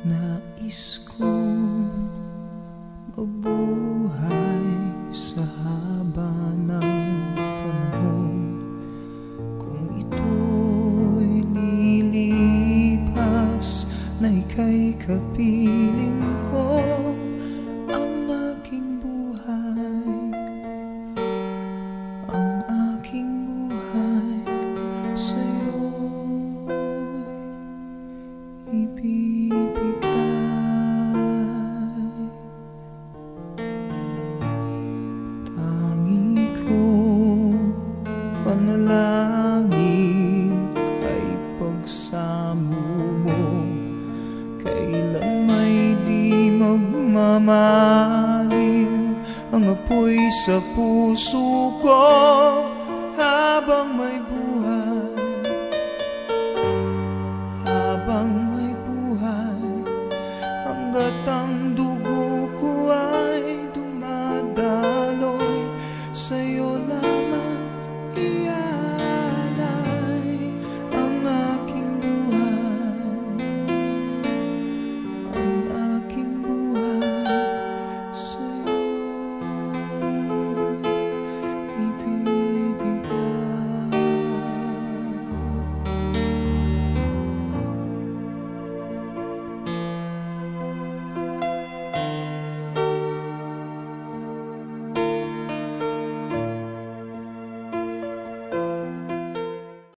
Nais kong mabuhay sa haba ng panahon. Kung ito'y lilipas na ika'y kapiling ko, ang aking buhay, ang aking buhay sa'yo'y ibibigay. Tangi kong panalangin ay pagsamo mo, kailan may di magmamaliw ang apoy sa puso ko, habang may